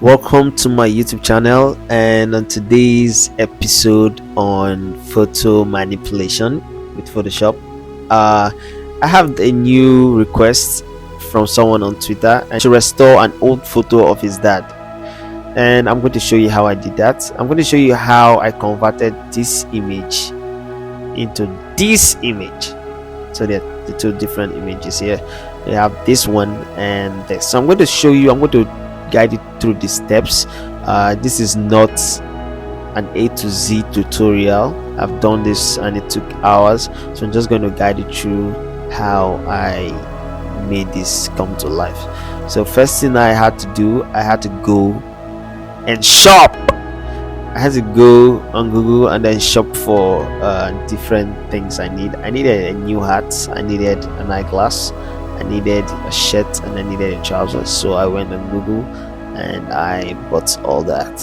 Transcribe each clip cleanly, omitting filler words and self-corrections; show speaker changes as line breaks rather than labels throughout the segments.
Welcome to my YouTube channel, and on today's episode on photo manipulation with Photoshop, uh, I have a new request from someone on Twitter and to restore an old photo of his dad. And I'm going to show you how I did that. I'm going to show you how I converted this image into this image. So there are the two different images here. You have this one and this. So I'm going to show you, I'm going to guide you through the steps. This is not an A to Z tutorial. I've done this and it took hours, so I'm just going to guide you through how I made this come to life. So first thing I had to do, I had to go and shop. I had to go on Google and then shop for different things I needed a new hat, I needed an eyeglass, I needed a shirt, and I needed a trouser. So I went on Google and I bought all that.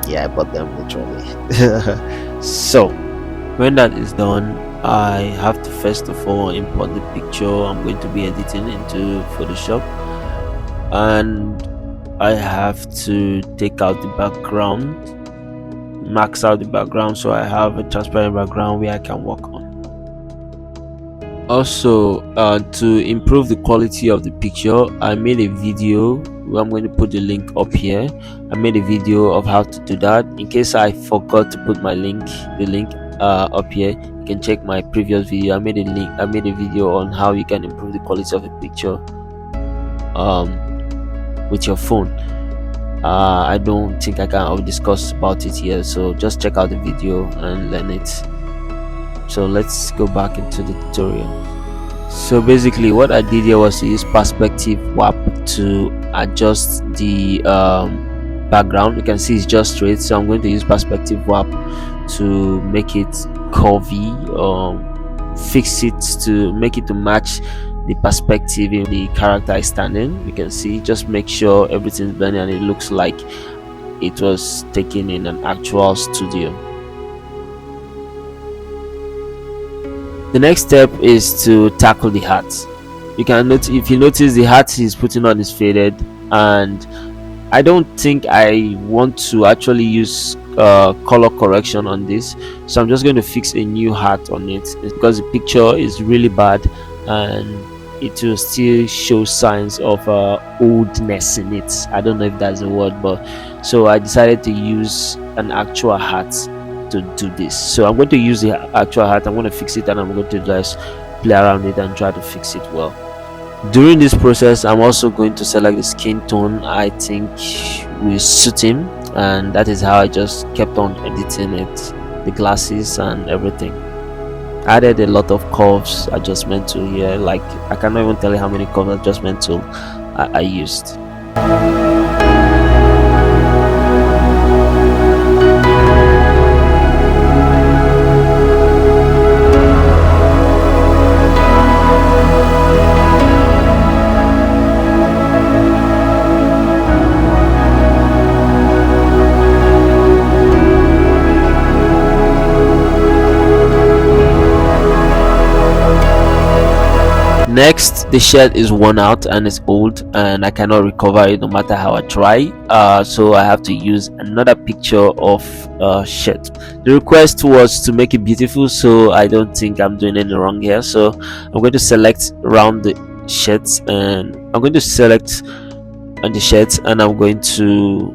Yeah, I bought them literally. So when that is done, I have to first of all import the picture I'm going to be editing into Photoshop, and I have to take out the background, max out the background, so I have a transparent background where I can work on. Also, to improve the quality of the picture, I made a video. I'm going to put the link up here. I made a video of how to do that. In case I forgot to put the link up here, you can check my previous video. I made a video on how you can improve the quality of a picture with your phone. I don't think I can discuss about it here, so just check out the video and learn it. So let's go back into the tutorial. So basically what I did here was to use perspective warp to adjust the background. You can see it's just straight, so I'm going to use perspective warp to make it curvy, fix it to make it to match the perspective in the character is standing. You can see, just make sure everything's blending and it looks like it was taken in an actual studio. The next step is to tackle the hat. You can notice, if you notice, the hat he's putting on is faded, and I don't think I want to actually use color correction on this, so I'm just going to fix a new hat on it. It's because the picture is really bad and it will still show signs of oldness in it. I don't know if that's a word, but so I decided to use an actual hat to do this. So I'm going to use the actual hat, I'm going to fix it, and I'm going to just play around it and try to fix it well. During this process, I'm also going to select the skin tone I think will suit him, and that is how I just kept on editing it, the glasses and everything. I added a lot of curves adjustment tool here, like I cannot even tell you how many curve adjustment tool I used. Next, the shirt is worn out and it's old and I cannot recover it no matter how I try, so I have to use another picture of shirt. The request was to make it beautiful, so I don't think I'm doing any wrong here. So I'm going to select around the shirts, and I'm going to select on the shirt, and I'm going to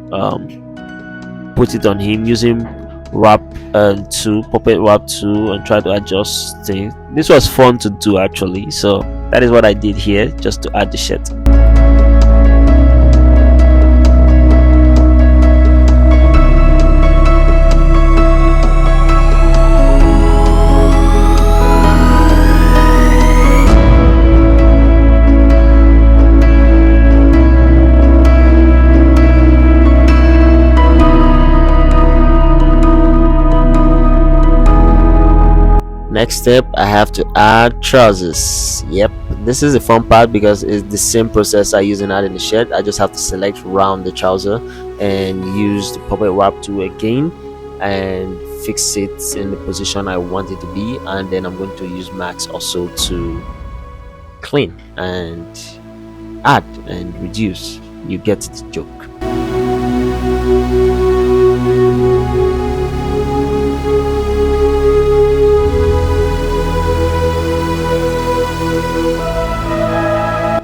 put it on him using wrap to puppet wrap to, and try to adjust things. This was fun to do actually, so that is what I did here, just to add the shirt. Next step, I have to add trousers. Yep, this is the fun part because it's the same process I use in adding the shirt. I just have to select round the trouser and use the puppet wrap tool again and fix it in the position I want it to be, and then I'm going to use max also to clean and add and reduce. You get the joke.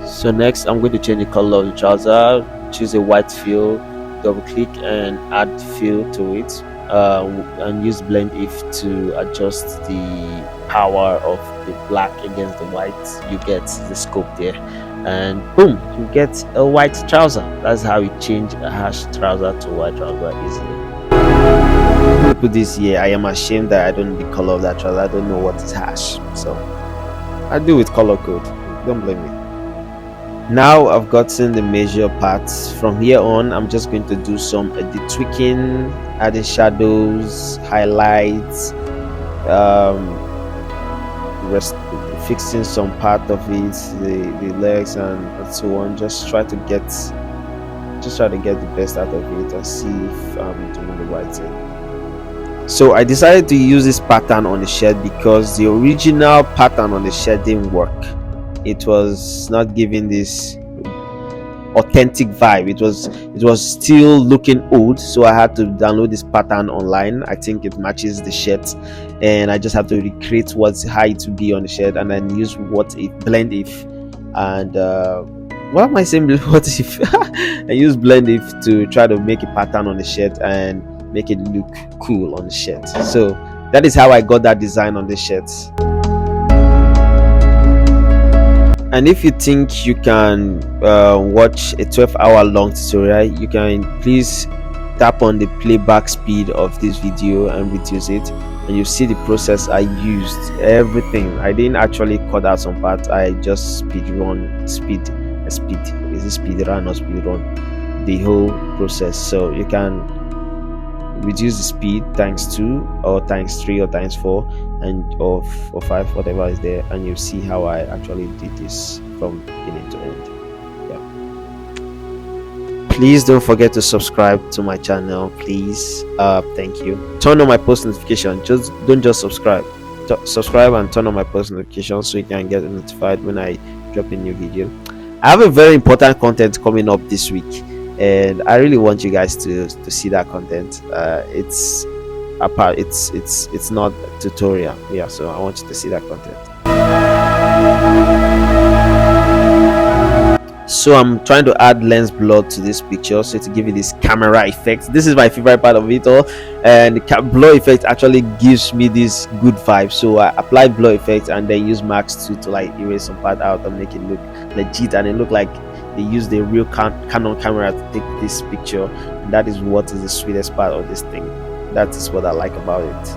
So next I'm going to change the color of the trouser, choose a white fill, double click and add fill to it, and use blend if to adjust the power of the black against the white. You get the scope there, and boom, you get a white trouser. That's how you change a hash trouser to white trouser easily. Put this here. I am ashamed that I don't know the color of that trouser. I don't know what is hash, so I do with color code. Don't blame me. Now I've gotten the measure parts. From here on, I'm just going to do some edit tweaking, adding shadows, highlights, fixing some part of it, the legs and so on. Just try to get the best out of it and see if I'm doing the right thing. So I decided to use this pattern on the shirt because the original pattern on the shirt didn't work. It was not giving this authentic vibe. It was still looking old, so I had to download this pattern online. I think it matches the shirt, and I just have to recreate how it would be on the shirt, and then use blend if, and what am I saying? What if? I use blend if to try to make a pattern on the shirt and make it look cool on the shirt. So that is how I got that design on the shirt. And if you think you can watch a 12-hour long tutorial, you can please tap on the playback speed of this video and reduce it, and you see the process I used. Everything, I didn't actually cut out some parts. I just speed run the whole process. So you can reduce the speed times 2 or times 3 or times 4 and or 5, whatever is there, and you see how I actually did this from beginning to end. Yeah, please don't forget to subscribe to my channel, please. Thank you. Turn on my post notification. Don't just subscribe, subscribe and turn on my post notification so you can get notified when I drop a new video. I have a very important content coming up this week, and I really want you guys to see that content. It's not tutorial, yeah, so I want you to see that content. So I'm trying to add lens blur to this picture, so to give you this camera effect. This is my favorite part of it all, and the blur effect actually gives me this good vibe. So I apply blur effect and then use Max 2 to like erase some part out and make it look legit, and it look like they use the real Canon camera to take this picture, and that is what is the sweetest part of this thing. That is what I like about it.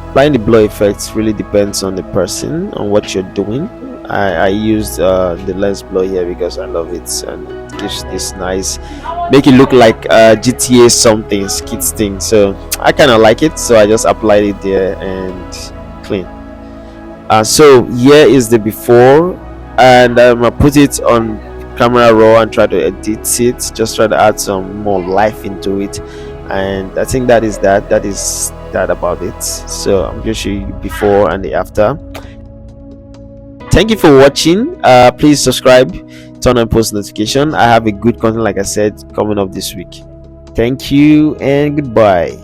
Applying the blur effects really depends on the person, on what you're doing. I used the lens blur here because I love it, and it gives this nice, make it look like GTA something skits thing. So I kind of like it, so I just applied it there and clean. So here is the before, and I put it on camera raw and try to edit it, just try to add some more life into it, and I think that is that about it. So I'm going to show you before and the after. Thank you for watching. Please subscribe, turn on post notification. I have a good content, like I said, coming up this week. Thank you and goodbye.